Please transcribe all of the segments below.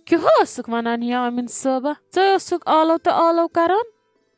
Kyohosuk wanan Yamin Soba, Zoyosuk alo karan?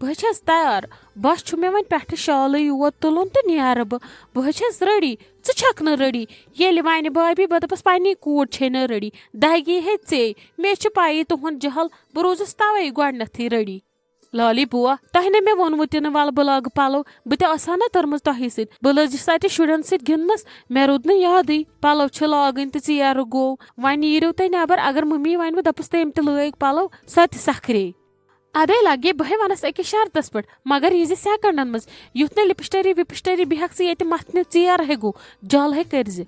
بہٕ چھَس تیار بس چھُ مےٚ وۄنۍ پٮ۪ٹھٕ شالٕے یوت تُلُن تہٕ نیرٕ بہٕ چھَس ریڈی ژٕ چھَکھ نہٕ ریڈی ییٚلہِ وَنہِ بابی بہٕ دَپَس پنٛنی کوٗر چھے نہٕ ریڈی دگی ہے ژے مےٚ چھِ پَیی تُہُنٛد جہل بہٕ روٗزٕس تَوَے گۄڈنٮ۪تھٕے ریڈی لالی بُوا تۄہہِ نہٕ مےٚ ووٚنوٕ تہِ نہٕ وَلہٕ بہٕ لاگہٕ پَلو بہٕ تہِ ٲسہٕ ہا نا تٔرمٕژ تۄہی سۭتۍ بہٕ لٔجِس اَتہِ شُرٮ۪ن سۭتۍ گِنٛدنَس مےٚ روٗد نہٕ یادٕے پَلو چھِ لاگٕنۍ تہٕ ژیرٕ گوٚو وۄنۍ نیٖرِو تُہۍ نٮ۪بر اگر مٔمی وَنوٕ دَپُس تٔمۍ تہِ لٲگۍ پَلو سۄ تہِ سکھرے اَدے لگے بہے وَنَس أکِس شرطس پٮ۪ٹھ مگر یہِ زِ سٮ۪کنڈن منٛز یُتھ نہٕ لِپسٹری وِپسٹری بیٚہکھ ژٕ ییٚتہِ مَتھنہِ ژیر ہے گوٚو جل ہے کٔرزِ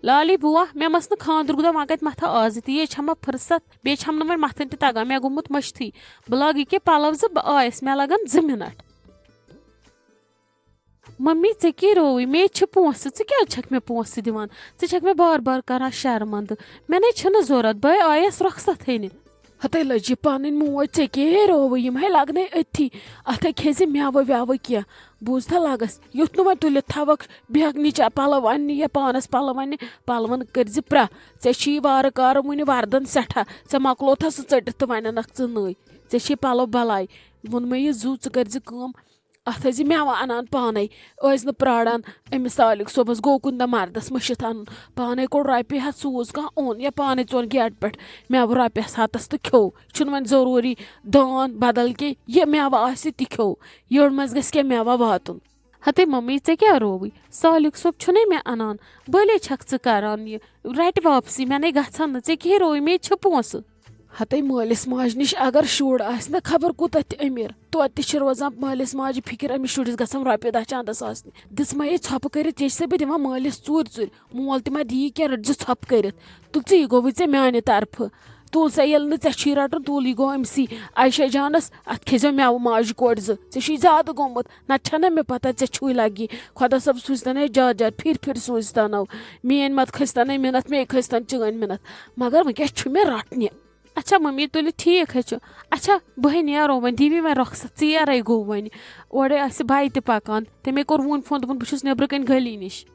لالی بُوا مےٚ مٔژھ نہٕ خانٛدرُک دۄہ وۄنۍ کَتہِ مَتھا آزٕ تہِ یے چھَما فٕرسَت بیٚیہِ چھَم نہٕ وۄنۍ مَتھٕنۍ تہِ تگان مےٚ گوٚمُت مٔشتھٕے بہٕ لاگہٕ ییٚکیٛاہ پَلو زٕ بہٕ آیَس مےٚ لگن 2 مِنٹ ممی ژےٚ کیٛاہ رووٕے مے چھِ پونٛسہٕ ژٕ کیٛازِ چھَکھ مےٚ پونٛسہٕ دِوان ژٕ چھَکھ مےٚ بار بار کران شرمنٛدٕ مےٚ نَے چھِنہٕ ضوٚرَتھ بہٕ آیَس رۄخصت ہینہِ ہَتے لٔجہِ پَنٕنۍ موج ژےٚ کیٛاہ رووٕے یِم ہے لگنَے أتھی اَتھے کھیٚزِ مٮ۪وٕ وٮ۪وٕ کینٛہہ بوٗزتھا لگس یُتھ نہٕ وۄنۍ تُلِتھ تھاوکھ بیٚہنٕچ پَلو اَننہِ یا پانَس پَلو اَننہِ پَلوَن کٔرزِ پرٛٮ۪تھ ژےٚ چھی وارٕ کارٕ وٕنہِ وردن سٮ۪ٹھاہ ژےٚ مۄکلوتھا سُہ ژٔٹِتھ تہٕ وۄنۍ اَنکھ ژٕ نٔے ژےٚ چھی پَلو بَلاے ووٚنمَے یہِ زُو ژٕ کٔرزِ کٲم اَتھ ٲسۍ زِ مٮ۪وٕ اَنان پانے ٲسۍ نہٕ پرٛاران أمِس سالِق صٲبَس گوٚو کُنہِ دۄہ مردس مٔشِتھ اَنُن پانے کوٚڑ رۄپیہِ ہَتھ سوٗز کانٛہہ اوٚن یا پانے ژوٚن گیٹہٕ پٮ۪ٹھ مٮ۪وٕ رۄپیَس ہَتَس تہٕ کھیوٚو چھُنہٕ وۄنۍ ضروٗری دان بدل کینٛہہ یہِ مٮ۪وٕ آسہِ تہِ کھیوٚو یٔڑ منٛز گژھِ کینٛہہ مٮ۪وٕ واتُن ہَتے ممی ژےٚ کیٛاہ رووٕے سالِق صٲب چھُنَے مےٚ اَنان بٔلے چھَکھ ژٕ کران یہِ رَٹہِ واپسی مےٚ نَے گژھان نہٕ ژےٚ کیٛاہ رووٕے مے چھِ پونٛسہٕ ہَتے مٲلِس ماجہِ نِش اگر شُر آسہِ نہ خبر کوٗتاہ تہِ أمیٖر توتہِ تہِ چھِ روزان مٲلِس ماجہِ فِکِر أمِس شُرِس گژھن رۄپیہِ 10 چندس آسنہِ دِژمَے ژھۄپہٕ کٔرِتھ یہِ چھِ سا بہٕ دِوان مٲلِس ژوٗرِ مول تہِ ما دِیہِ کینٛہہ رٔٹزِ ژھۄپہٕ کٔرِتھ تُل ژٕ یہِ گوٚوُے ژےٚ میانہِ طرفہٕ تُل سا ییٚلہِ نہٕ ژےٚ چھُے رَٹُن تُل یہِ گوٚو أمسٕے عایشہ جانس اَتھ کھیٚزیو مٮ۪وٕ ماجہِ کورِ زٕ ژےٚ چھُے زیادٕ گوٚمُت نَتہٕ چھَنہ مےٚ پتہ ژےٚ چھُے لگی خۄدا صٲب سوٗزتَن زیادٕ زیادٕ پھِرِ سوٗزتَنو میٲنۍ مت کھٔسۍتَنَے مِنت مے کھٔسۍتَن چٲنۍ مِنت مگر وٕنکٮ۪س چھُ مےٚ رَٹنہِ اچھا ممی تُلِتھ ٹھیٖک ہے چھُ اچھا بہٕ نیرو وۄنۍ دی مےٚ رۄخصت ژیرَے گوٚو وۄنۍ اورَے آسہِ بَے تہِ پَکان تٔمے کوٚر وُنۍ فون دوٚپُن بہٕ چھُس نیٚبرٕ کَنۍ گٔلی نِش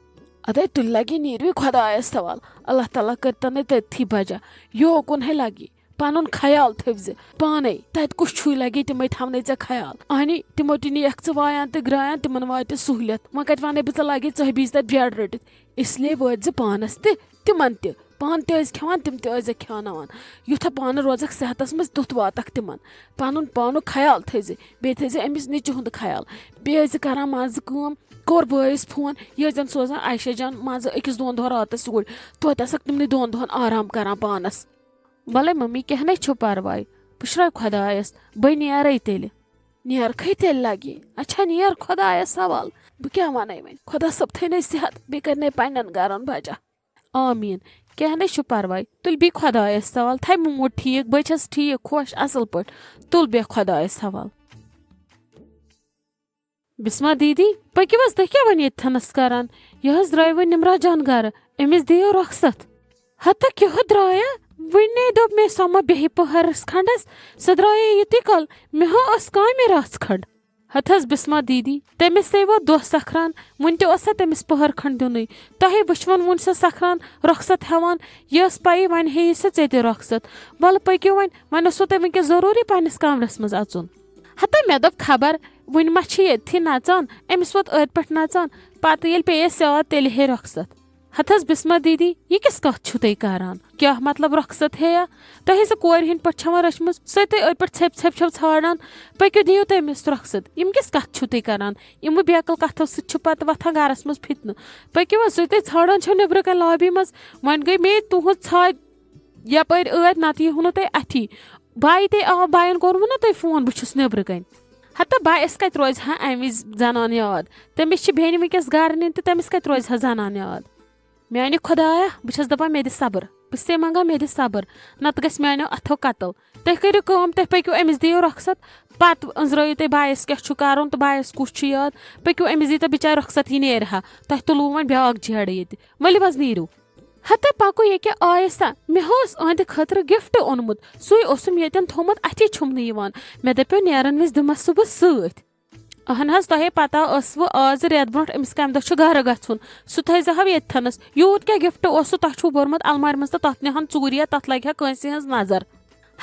اَدے تُلہِ لگی نیٖروِ خۄدایَس حوال اللہ تعالیٰ کٔرتَنَے تٔتھی بجا یوکُن ہے لگی پَنُن خیال تھٲوزِ پانے تَتہِ کُس چھُے لگی تِمے تھاونَے ژےٚ خیال اہنی تِمو تہِ نِیَکھ ژٕ وایان تہٕ گرٛایان تِمن واتہِ سہوٗلیت وۄنۍ کَتہِ وَنَے بہٕ ژٕ لگے ژٕ بیٚیہِ تَتہِ بیڈ رٔٹِتھ اِسلیے وٲتۍ زِ پانَس تہِ تِمن تہِ پانہٕ تہِ ٲسۍ کھٮ۪وان تِم تہِ ٲسۍ کھٮ۪وناوان یُتھ پانہٕ روزکھ صحتس منٛز تیُتھ واتکھ تِمن پَنُن پانُک خیال تھٲیزِ بیٚیہِ تھٲیزِ أمِس نیٚچوِ ہُنٛد خیال بیٚیہِ ٲسۍ زِ کران منٛزٕ کٲم کوٚر بٲیِس فون یہِ ٲسۍ زَن سوزان عایشہ جان منٛزٕ 1-2 دۄہ راتس یوٗرۍ توتہِ آسکھ تِمنٕے 2 دۄہن آرام کران پانس بَلے ممی کیٚنٛہہ نَے چھُ پرواے بہٕ شرٛاے خۄدایس بہٕ نیرے تیٚلہِ نیرکھٕے تیٚلہِ لگی اچھا نیر خۄدایس حوال بہٕ کیٛاہ وَنَے وۄنۍ خۄدا صٲب تھٲینَے صحت بیٚیہِ کَرنَے پنٛنٮ۪ن گرن بجا آمیٖن کیٚنٛہہ نَے چھُ پرواے تُلہِ بیٚیہِ خۄدایس حوال تھاے موٗڈ ٹھیٖک بہٕ چھَس ٹھیٖک خۄش اَصٕل پٲٹھۍ تُل بیٚہہ خۄدایس حوال بِسما دیٖدی پٔکِو حظ تُہۍ کیٛاہ وۄنۍ ییٚتھَنَس کران یہِ حظ درٛاے وۄنۍ نِمرا جان گرٕ أمِس دِیِو رۄخصت ہتا کیُتھ درٛایا وُنی دوٚپ مےٚ سۄ ما بیٚہہِ پٔہرَس کھنٛڈس سۄ درٛایے یُتُے کال مےٚ ہا ٲس کامہِ رژھ کھنٛڈ ہتہٕ حظ بِسما دیٖدی تٔمِس تے ووت دۄہ سکھران وُنہِ تہِ اوس سا تٔمِس پٔہر کھنٛڈ دِنُے تۄہے وٕچھوُن وُنہِ سۄ سکھران رۄخصت ہٮ۪وان یہِ ٲس پَیی وۄنۍ ہیٚیہِ سا ژےٚ تہِ رۄخصت وَلہٕ پٔکِو وۄنۍ اوسوٕ تۄہہِ وٕنکٮ۪س ضروٗری پنٛنِس کمرس منٛز اژُن ہتا مےٚ دوٚپ خبر وُنہِ ما چھِ ییٚتھی نژان أمِس ووت أتھۍ پٮ۪ٹھ نژان پتہٕ ییٚلہِ پیٚیَس یاد تیٚلہِ ہے رۄخصت ہتہٕ حظ بِسما دیٖدی یہِ کِژھ کَتھ چھُو تُہۍ کران کیٛاہ مطلب رۄخصت ہیٚیا تۄہے سۄ کورِ ہِنٛدۍ پٲٹھۍ چھَوا رٔچھمٕژ سۄ تُہۍ أتھۍ پٮ۪ٹھ ژھٮ۪پہِ چھَو ژھانڈان پٔکِو دِیِو تُہۍ أمِس رۄخصت یِم کِژھ کَتھ چھُو تُہۍ کران یِمہٕ بیکٕل کَتھو سۭتۍ چھُ پتہٕ وۄتھان گرس منٛز فِتنہٕ پٔکِو حظ سُہ تُہۍ ژھانڈان چھو نیٚبرٕ کَنۍ لابی منٛز وۄنۍ گٔے مے تُہٕنٛز ژھاے یپٲرۍ ٲدۍ نتہٕ یِہو نہٕ تۄہہِ اَتھی بایہِ تے آو بایَن کوٚروٕ نا تۄہہِ فون بہٕ چھُس نیٚبرٕ کَنۍ ہتا بایَس کَتہِ روزِ ہا اَمہِ وِزِ زنان یاد تٔمِس چھِ بیٚنہِ وٕنکٮ۪س گرٕ نِنۍ تہٕ تٔمِس کَتہِ روزِ ہا زنان یاد میانہِ خۄدایا بہٕ چھَس دَپان مےٚ دِ صبر بہٕ چھَسے منٛگان مےٚ دِ صبر نتہٕ گژھِ میانیو اَتھو قتل تُہۍ کٔرِو کٲم تُہۍ پٔکِو أمِس دِیِو رۄخصت پتہٕ أنٛزرٲیِو تُہۍ بایَس کیٛاہ چھُ کَرُن تہٕ بایَس کُس چھُ یاد پٔکِو أمِس دیٖتو بِچارِ رۄخصت یہِ نیرِ ہا تۄہہِ تُلوٕ وۄنۍ بیٛاکھ جیڈٕ ییٚتہِ ؤلِو حظ نیٖرِو ہتا پَکو ییٚکیٛاہ آیسا مےٚ ہا اوس أہنٛدِ خٲطرٕ گِفٹ اوٚنمُت سُے اوسُم ییٚتٮ۪ن تھوٚمُت اَتھی چھُم نہٕ یِوان مےٚ دَپیو نیرن وِزِ دِمس سُہ بہٕ سۭتۍ اہن حظ تۄہے پتہ ٲسوٕ آز رٮ۪تھ برونٛٹھ أمِس کَمہِ دۄہ چھُ گرٕ گژھُن سُہ تھٲیزِہو ییٚتھَنس یوٗت کیٛاہ گِفٹ اوسوٕ تۄہہِ چھُو بوٚرمُت المارِ منٛز تہٕ تَتھ نِہن ژوٗرِ یا تَتھ لگہِ ہا کٲنٛسہِ ہٕنٛز نظر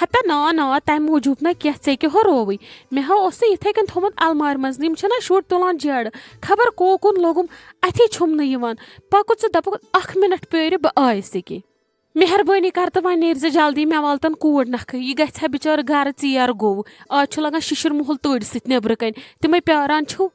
ہتا نا تمہِ موٗجوٗب نہ کینٛہہ ژےٚ کیٛاہ رووٕے مےٚ ہا اوس یِتھَے کٔنۍ تھوٚمُت المارِ منٛز یِم چھِنہ شُرۍ تُلان جیرٕ خبر کوکُن لوگُم اَتھی چھُم نہٕ یِوان پَکُت ژٕ دَپُکھ 1 مِنٹ پیٲرِ بہٕ آیَس ییٚکیٛاہ مہربٲنی کر تہٕ وۄنۍ نیرِ زِ جلدی مےٚ والتن کوٗر نکھٕ یہِ گژھِ ہا بِچٲرٕ گرٕ ژیر گوٚو آز چھُ لگان شِشُر موٚہل تٔڑۍ سۭتۍ نیٚبرٕ کَنۍ تِمے پیاران چھِو